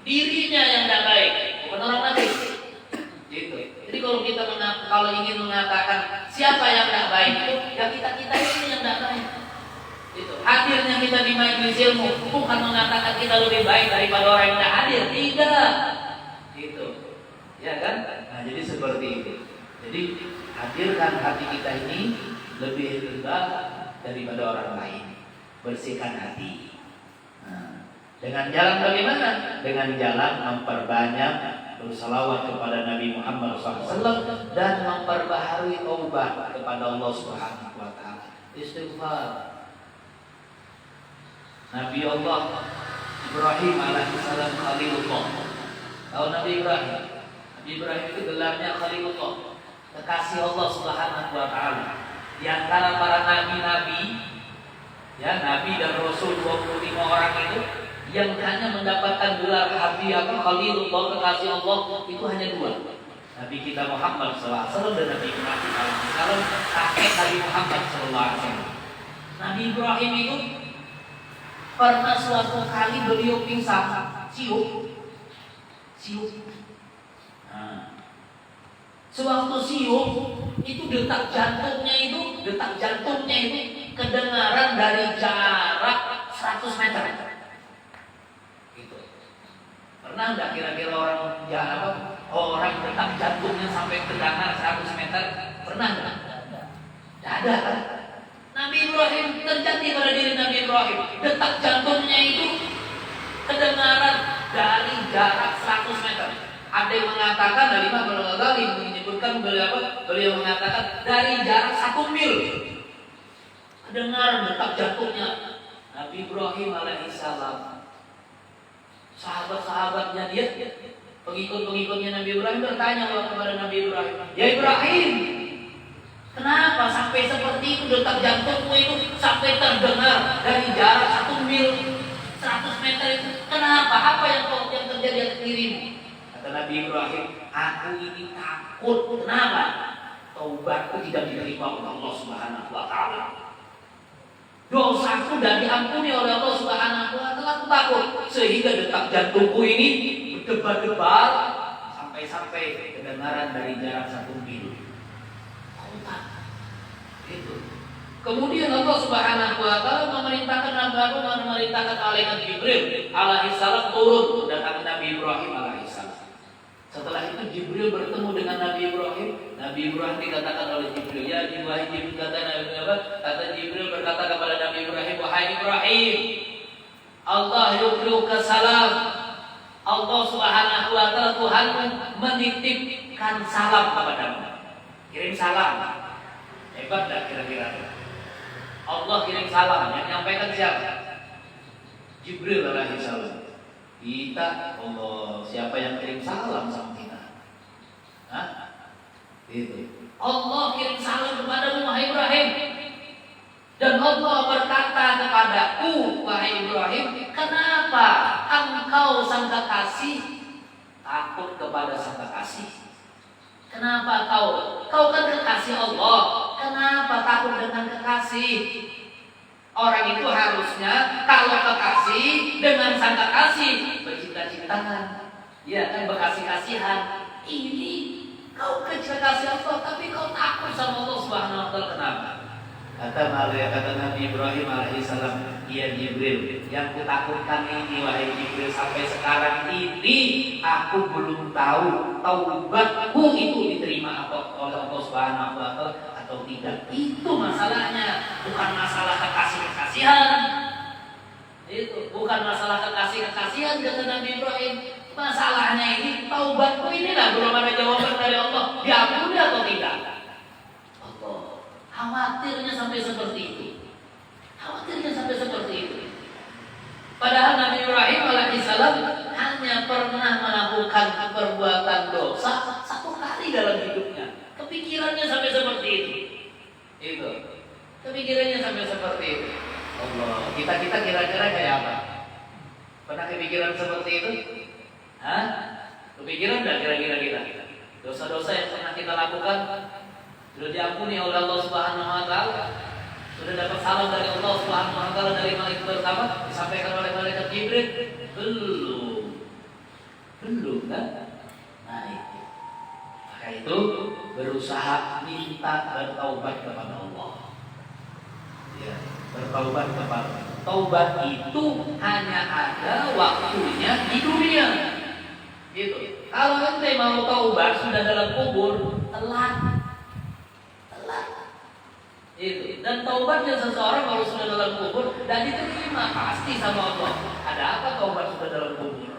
dirinya yang tidak baik, bukan orang lain. Gitu. Jadi kalau ingin mengatakan siapa yang tidak baik itu, ya kita ini yang tidak baik. Itu. Hadirnya kita di majelis ilmu bukan mengatakan kita lebih baik daripada orang yang tidak hadir, tidak. Gitu. Ya kan? Nah, jadi seperti itu. Jadi hadirkan hati kita ini lebih rendah daripada orang lain. Bersihkan hati. Nah, dengan jalan bagaimana? Dengan jalan memperbanyak bersalawat kepada Nabi Muhammad SAW dan memperbaharui taubat kepada Allah Subhanahu wa Ta'ala. Istighfar. Nabi Allah Ibrahim alaihissalam Khalilullah. Tahu Nabi Ibrahim? Nabi Ibrahim itu gelarnya Khalilullah, kekasih Allah Subhanahu wa Ta'ala. Di antara para nabi-nabi, ya nabi dan rasul 25 orang itu yang hanya mendapatkan gelar Khalilullah, kekasih Allah itu hanya dua. Nabi kita Muhammad SAW dan Nabi Ibrahim alaihissalam, kakek Nabi Muhammad SAW. Nabi Ibrahim itu pernah suatu kali beliau pingsan, siup. Nah, sewaktu siup itu detak jantungnya itu kedengaran dari jarak 100 meter. Gitu. Pernah nggak kira-kira orang detak jantungnya sampai terdengar 100 meter? Pernah nggak? Nggak ada kan? Nabi Ibrahim terjadi pada diri Nabi Ibrahim. Detak jantungnya itu kedengaran dari jarak 100 meter. Ada yang mengatakan dari Imam Ghazali menyebutkan beliau mengatakan dari jarak 1 mil. Kedengaran detak jantungnya Nabi Ibrahim alaihissalam. Sahabat-sahabatnya dia, pengikut-pengikutnya Nabi Ibrahim bertanya kepada Nabi Ibrahim, "Ya Ibrahim, kenapa sampai seperti itu detak jantungmu itu sampai terdengar dari jarak 1 mil, 100 meter itu? Kenapa? Apa yang terjadi atas dirimu?" Kata Nabi Ibrahim, "Aku ini takut. Kenapa? Taubatku tidak diterima oleh Allah Subhanahu wa taala. Dosaku dan diampuni oleh Allah Subhanahu wa taala. Aku takut sehingga detak jantungku ini berdebar-debar sampai kedengaran dari jarak 1 mil." Itu. Kemudian Allah Subhanahu wa taala memerintahkan malaikat Jibril alaihissalam turun mendatangi Nabi Ibrahim alaihissalam. Setelah itu Jibril bertemu dengan Nabi Ibrahim. Nabi Ibrahim dikatakan oleh Jibril, "Ya Jibril," kata Jibril berkata kepada Nabi Ibrahim, "Wahai Ibrahim, Allah yuqri'uka salam." Allah Subhanahu wa taala Tuhanmu menitipkan salam kepadamu. Kirim salam. Hebat tak kira-kira? Allah kirim salam, yang menyampaikan siapa? Jibril alaihissalam. Kita, Allah, siapa yang kirim salam sama kita? Hah? Itu. Allah kirim salam kepadamu, wahai Ibrahim. Dan Allah berkata kepadaku, wahai Ibrahim, "Kenapa engkau sang kekasih takut kepada sang kekasih? Kenapa kau kan kekasih Allah, kenapa takut dengan kekasih?" Orang itu harusnya kalau kekasih dengan sang kekasih bercinta-cintaan, ya kan, berkasih-kasihan. Ini kau kekasih Allah tapi kau takut sama Allah Subhanahu wa taala. Kenapa? Kata Nabi Ibrahim alaihissalam, "Ya Jibril, yang kutakutkan ini wahai Jibril, sampai sekarang ini aku belum tahu taubatku itu diterima oleh Allah Subhanahu wa taala atau tidak." Itu masalahnya, bukan masalah kekasih-kekasihan. Itu bukan masalah kekasih-kekasihan kata Nabi Ibrahim. Masalahnya ini taubatku inilah belum ada jawaban dari Allah, diampuni atau tidak. Khawatirnya sampai seperti itu. Padahal Nabi Ibrahim alaihissalam hanya pernah melakukan perbuatan dosa 1 kali dalam hidupnya. Kepikirannya sampai seperti itu. Kepikirannya sampai seperti itu. Allah, kita kira-kira kayak apa? Pernah kepikiran seperti itu? Hah? Kepikiran nggak kira-kira kita? Dosa-dosa yang pernah kita lakukan sudah diampuni oleh Allah Subhanahu wa taala? Sudah dapat salam dari Allah Subhanahu wa taala dari malaikat pertama disampaikan oleh malaikat Jibril? Belum kan? Nah itu. Maka itu berusaha minta bertaubat kepada Allah. Ya, bertaubat kepada Allah. Taubat itu hanya ada waktunya di dunia. Gitu. Kalau ente mau taubat sudah dalam kubur, telat. Itu. Dan taubatnya seseorang kalau sudah dalam kubur dan diterima pasti sama Allah. Ada apa taubat sudah dalam kubur?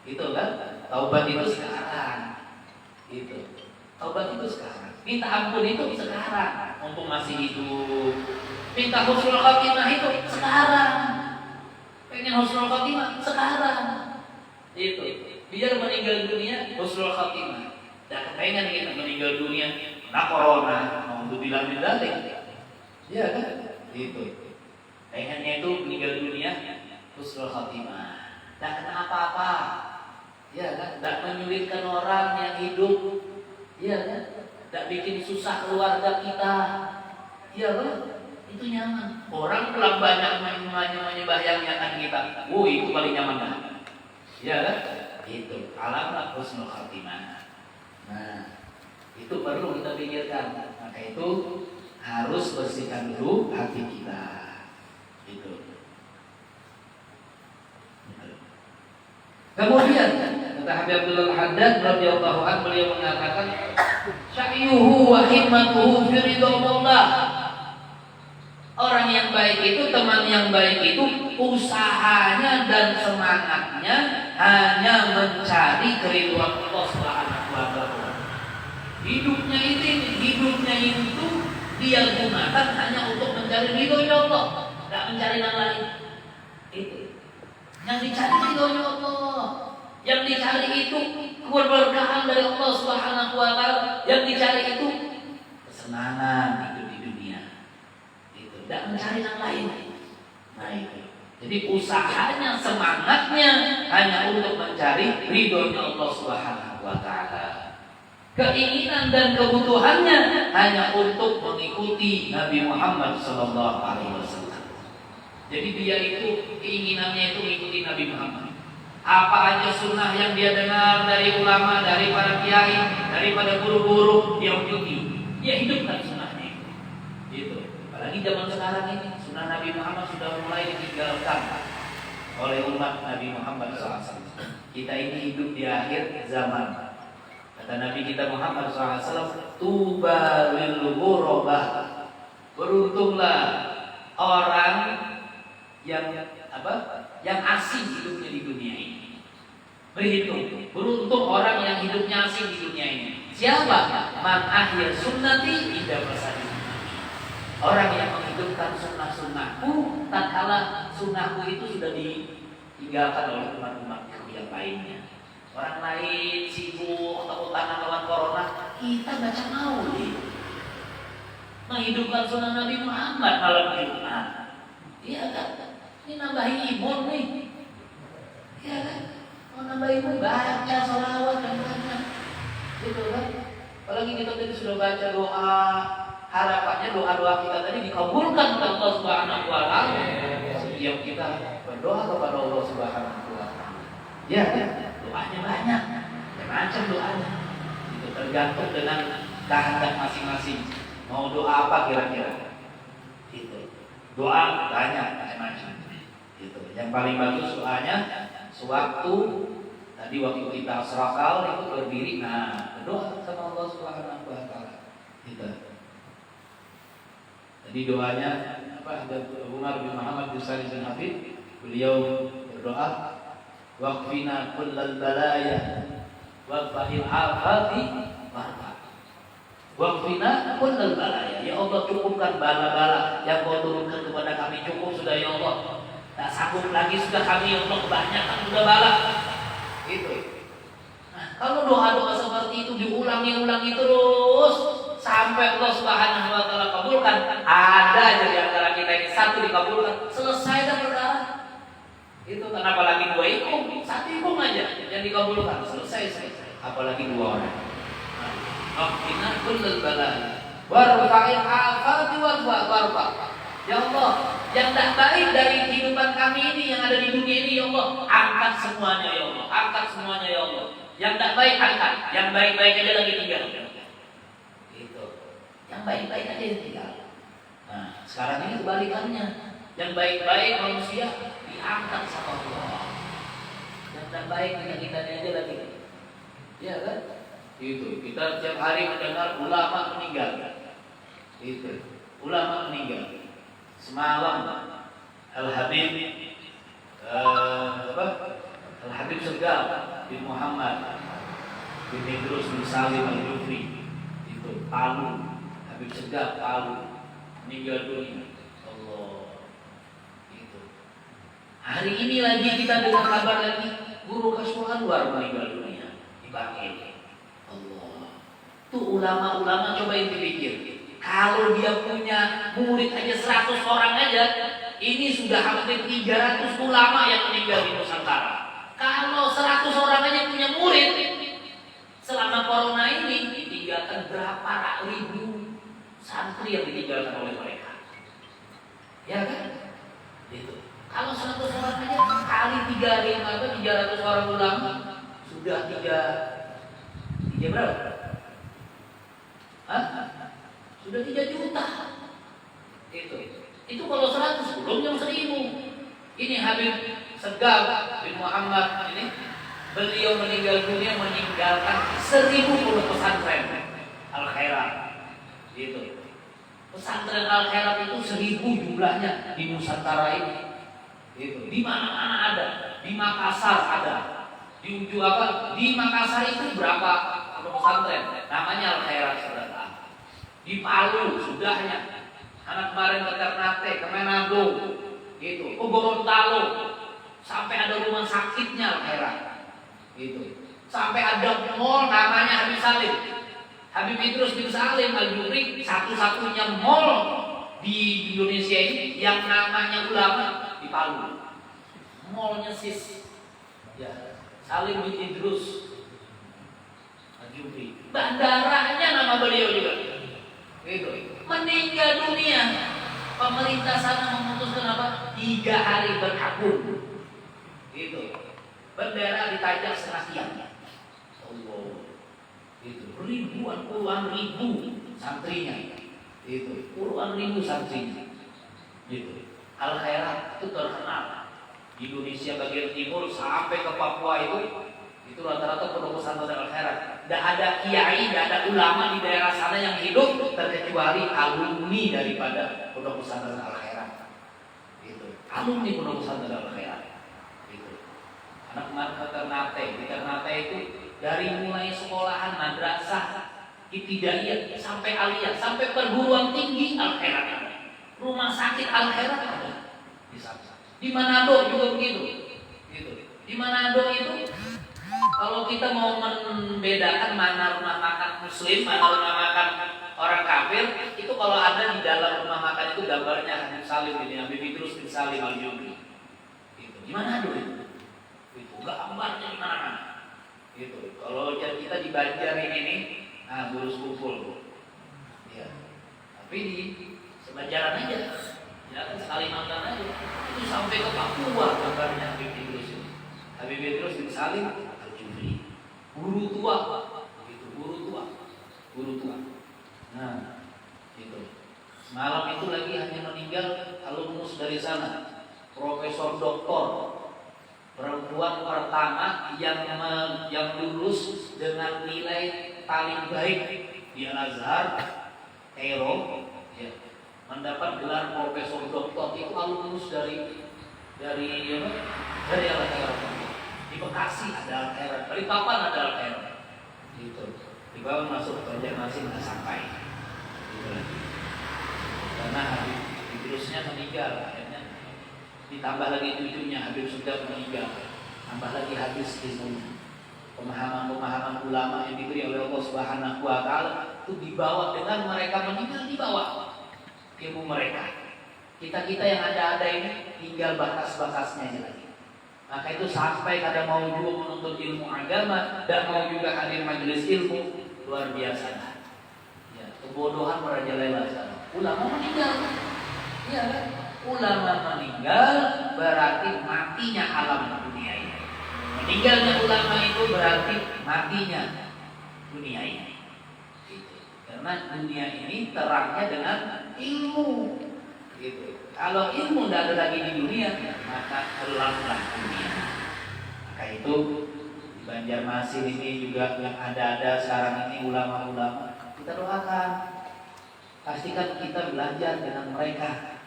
Itu kan? Taubat itu sekarang. Itu. Taubat itu sekarang. Minta ampun itu sekarang. Mumpung masih hidup. Minta husnul khotimah itu sekarang. Pengen husnul khotimah sekarang. Itu. Biar meninggal dunia husnul khotimah. Dan pengen kita meninggal dunia corona, untuk bilang balik, ya kan? Itu. Pengennya itu meninggal dunia husnul khotimah. Tak kena apa-apa, ya kan? Tak menyulitkan orang yang hidup, ya kan? Tak bikin susah keluarga kita, ya kan? Itu nyaman. Orang pulang banyak menyembah yang nyaman kita, itu paling nyaman kan? Ya kan? Itu alamat husnul khotimah. Nah, itu perlu kita pikirkan. Maka itu harus bersihkan dulu hati kita. Itu. Kemudian kata Habib Abdullah Al-Haddad radhiyallahu anhu, beliau mengatakan sa'yuhu wa himmatuhu fi ridha. Orang yang baik itu, teman yang baik itu, usahanya dan semangatnya hanya mencari keriduan Allah Subhanahu wa taala. Hidupnya itu dia gunakan hanya untuk mencari ridhonya Allah, enggak mencari yang lain. Itu. Yang dicari ridhonya Allah. Yang dicari itu keberkahan dari Allah Subhanahu wa taala. Yang dicari itu kesenangan hidup di dunia. Itu, tidak mencari yang lain. Nah itu. Jadi usahanya, semangatnya hanya untuk mencari ridhonya Allah Subhanahu wa taala. Keinginan dan kebutuhannya hanya untuk mengikuti Nabi Muhammad sallallahu alaihi wasallam. Jadi dia itu keinginannya itu mengikuti Nabi Muhammad. Apa aja sunnah yang dia dengar dari ulama, dari para kiai, daripada guru-guru, dia ikuti. Dia hidupkan sunnahnya itu. Gitu. Apalagi zaman sekarang ini, sunnah Nabi Muhammad sudah mulai ditinggalkan oleh umat Nabi Muhammad SAW. Kita ini hidup di akhir zaman. Kata Nabi kita Muhammad SAW, tuba lil ghurabah. Beruntunglah orang yang yang asing hidupnya di dunia ini. Berhitung, beruntung orang yang hidupnya asing di dunia ini. Siapa? Man ahya sunnati inda masadi. Orang yang menghidupkan sunnah-sunnahku tatkala sunnahku itu sudah ditinggalkan oleh umat-umatku yang lainnya. Orang lain sibuk tepuk tangan lawan corona, kita baca maulid. Menghidupkan sunnah Nabi Muhammad malam Jumat. Iya kan? Ini nambahin imun nih. Iya kan? Mau nambahin imun, baca sholawat dan banyak. Gitu kan? Apalagi kita tadi sudah baca doa, harapannya doa-doa kita tadi dikabulkan oleh Allah Subhanahu wa taala. Setiap kita berdoa kepada Allah Subhanahu wa taala. Ya, doanya banyak. Macam doanya. Itu tergantung dengan kehendak masing-masing. Mau doa apa kira-kira? Itu. Doa banyak macam-macam. Itu. Yang paling bagus doanya sewaktu tadi waktu kita serakal itu berdiri, nah berdoa sama Allah Subhanahu wa taala. Itu. Jadi doanya apa? Umar bin Muhammad bin Salim bin Hafid, beliau berdoa, waqfina kullal balaya waqfa'il afati warfa. Waqfina kullal balaya. Ya Allah, cukupkan bala-bala yang kau turunkan kepada kami. Cukup sudah ya Allah. Tak sanggup lagi sudah kami ya Allah, kebanyakan sudah bala. Itu. Nah, kalau doa-doa seperti itu diulangi terus sampai Allah Subhanahu wa taala kabulkan. Ada aja di antara kita ini satu dikabulkan, selesai dah perkara. Itu kenapa lagi dua ikum? Satu ikum aja yang dikabulkan, selesai. Apalagi dua orang. Akhirnya kullal balaya warfa'il afati warfa. Ya Allah, yang tak baik dari kehidupan kami ini yang ada di dunia ini ya Allah, angkat semuanya ya Allah, angkat semuanya ya Allah. Yang tak baik angkat, yang baik-baik aja lagi tinggal. Itu. Yang baik-baik aja yang tinggal. Nah, sekarang ini kebalikannya. Yang baik-baik manusia diangkat sama Allah. Yang tak baik kita aja lagi. Ya kan? Itu. Kita setiap hari mendengar ulama meninggal. Itu. Ulama meninggal. Semalam Al-Habib Al-Habib Segaf bin Muhammad bin Idrus bin Salim Al-Jufri itu Palu, Habib Segaf Palu meninggal dunia. Allah. Itu. Hari ini lagi kita dengar kabar lagi guru Kashful Anwar meninggal dunia di Bangil. Allah. Tuh ulama-ulama coba dipikir. Kalau dia punya murid aja 100 orang aja, ini sudah hampir 300 ulama yang meninggal di Nusantara. Kalau 100 orang aja punya murid, selama corona ini ditinggalkan berapa ribu santri yang ditinggalkan oleh mereka. Ya kan? Itu. Kalau 100 orang aja kali 300 orang ulama sudah 3 berapa? Hah? Sudah 3 juta. Itu kalau 100 belum yang 1000. Ini Habib Segaf bin Muhammad ini Beliau meninggal dunia meninggalkan 1000 pondok pesantren Al-Khairat. Gitu. Pesantren Al-Khairat itu 1000 jumlahnya di Nusantara ini. Gitu. Di mana-mana ada. Di Makassar ada. Di Makassar itu berapa pondok pesantren? Namanya Al-Khairat, saudara. Di Palu sudahnya. Anak kemarin ke Ternate, ke Manado, gitu. Ke Gorontalo, sampai ada rumah sakitnya Al-Khairat. Gitu. Sampai ada mall namanya Habib Salim. Habib Idrus bin Salim Al-Jufri satu-satunya mall di Indonesia ini yang namanya ulama di Palu. Mallnya SIS. Ya, Salim bin Idrus Al-Jufri. Bandaranya nama beliau juga. Gitu. Meninggal dunia. Pemerintah sana memutuskan apa? 3 hari berkabung. Gitu. Bendera ditajak sekian. Allah. Itu ribuan, puluhan ribu santrinya. Itu puluhan ribu santrinya. Gitu. Al-Khairat itu terkenal di Indonesia bagian timur sampai ke Papua itu rata-rata pondok pesantren Al-Khairat. Tidak ada kiai, tidak ada ulama di daerah sana yang hidup terkecuali alumni daripada pondok pesantren Al-Khairat. Itu alumni pondok pesantren Al-Khairat. Anak ke Ternate, di Ternate itu dari mulai sekolahan, madrasah, ibtidaiyah sampai aliyah, sampai perguruan tinggi Al-Khairat ada. Rumah sakit Al-Khairat ada di sana. Di Manado juga begitu. Gitu. Di Manado itu kalau kita mau membedakan mana rumah makan muslim, mana rumah makan orang kafir, itu kalau ada di dalam rumah makan itu gambarnya Habib Salim bin Habib Idrus bin Salim Al-Jufri. Gitu. Di Manado itu. Gambarnya di mana-mana. Gitu. Kalau kita di Banjar ini, nah burus kumpul. Ya. Tapi di sebajaran aja, ya sekali makan aja. Itu sampai ke Papua gambarnya Habib Idrus ini. Habib Idrus bin Salim Al-Jufri. Guru tua, gitu. Guru tua. Nah, gitu. Malam itu lagi hanya meninggal alumnus dari sana, Profesor Doktor. Perempuan pertama yang lulus dengan nilai paling baik di Al-Azhar, Cairo, ya, mendapat gelar Profesor Doktor itu alumnus dari Al-Khairat. Di Bekasi ada Al-Khairat, di Papan ada Al-Khairat. Gitu. Di bawah masuk kerja masih nggak sampai. Gitu lagi. Karena Habib Idrusnya meninggal. Ditambah lagi cucunya Habib sudah meninggal, tambah lagi habis ilmu. Pemahaman-pemahaman ulama yang diberi oleh Allah Subhanahu wa taala itu dibawa dengan mereka meninggal, dibawa ilmu mereka. Kita yang ada ini tinggal bakas-bakasnya lagi. Maka itu sampai kadang mau juga menuntut ilmu agama dan mau juga hadir majelis ilmu, luar biasa. Ya, kebodohan merajalela sana. Ulama meninggal. Iya kan? Ulama meninggal berarti matinya alam dunia ini. Meninggalnya ulama itu berarti matinya dunia ini. Gitu. Karena dunia ini terangnya dengan ilmu. Gitu. Kalau ilmu tidak ada lagi di dunia, maka gelaplah dunia. Maka itu di Banjarmasin ini juga yang ada sekarang ini ulama-ulama. Kita doakan. Pastikan kita belajar dengan mereka.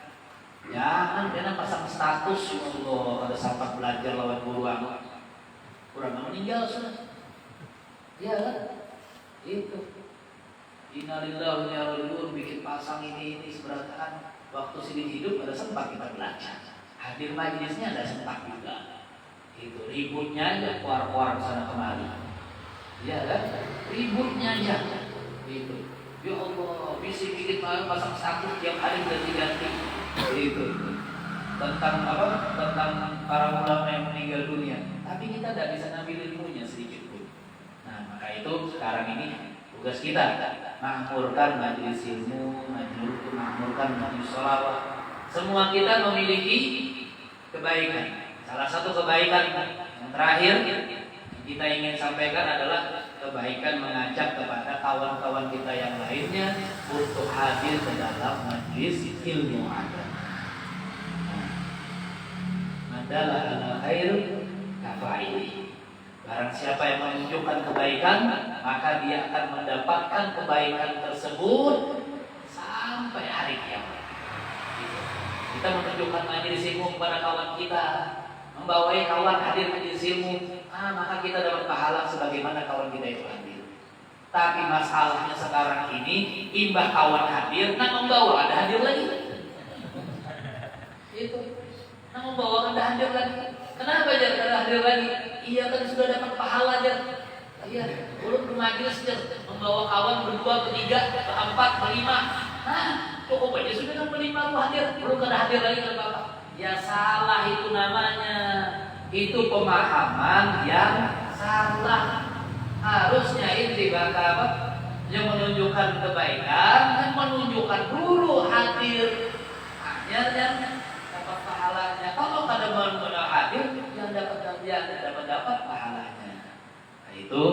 Jangan kena pasang status, Allah ada sampai belajar lawan guru aku. Kurang meninggal sudah. Iya kan? Itu. Innalillahi wa inna ilaihi raji'un bikin pasang ini seberatan. Waktu sini hidup ada sempat kita belajar. Hadir majelisnya ada sempat juga. Itu ributnya aja kuar-kuar sana kemari. Iya kan? Ributnya aja. Itu. Ya Allah, bisa bikin pasang status tiap hari ganti-ganti. Itu tentang apa? Tentang para ulama yang meninggal dunia. Tapi kita tidak bisa ngambil ilmunya sedikit pun. Nah, maka itu sekarang ini tugas kita makmurkan majelis ilmu, makmurkan majelis sholawat. Semua kita memiliki kebaikan. Salah satu kebaikan yang terakhir kita ingin sampaikan adalah kebaikan mengajak kepada kawan-kawan kita yang lainnya untuk hadir ke dalam majelis ilmu agama. Adalah ala khair kafaili. Barang siapa yang menunjukkan kebaikan, maka dia akan mendapatkan kebaikan tersebut sampai hari kiamat. Kita menunjukkan majelis ilmu kepada kawan kita, membawai kawan hadir majelis ilmu, maka kita dapat pahala sebagaimana kawan kita itu hadir. Tapi masalahnya sekarang ini, imbah kawan hadir, membawa ada hadir lagi. Itu, membawa ada hadir lagi. Kenapa aja ada hadir lagi? Iya kan sudah dapat pahala aja. Iya, belum bermajelis aja, membawa kawan berdua, bertiga, berempat, berlima. Cukup aja sudah kan berlima lu hadir, belum ada hadir lagi kan Bapak. Ya salah itu namanya. Itu pemahaman yang salah. Harusnya inti bakal yang menunjukkan kebaikan dan menunjukkan dulu hadir. Akhirnya dapat pahalanya. Kalau kada benar hadir, yang dapat pahalanya. Nah, itu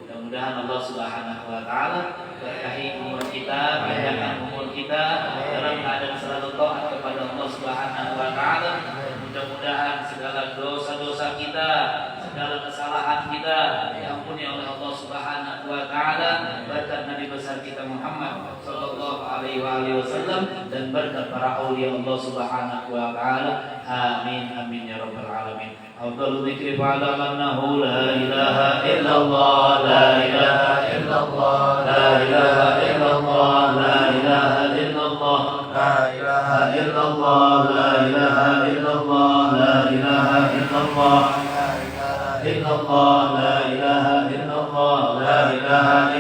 mudah-mudahan Allah Subhanahu wa taala berkahi umur kita, panjangkan umur kita dalam keadaan selalu taat kepada Allah Subhanahu wa taala. Mudah-mudahan segala dosa-dosa kita, segala kesalahan kita diampuni oleh Allah Subhanahu wa taala berkat Nabi besar kita Muhammad sallallahu alaihi wasallam dan berkat para aulia Allah Subhanahu wa taala. Amin amin ya rabbal alamin. Afdalul dzikri fa'lamannahu la ilaha illallah la ilaha illallah la ilaha illallah la ilaha illallah la ilaha illallah la ilaha illallah la ilaha illallah illallah la ilaha illallah la ilaha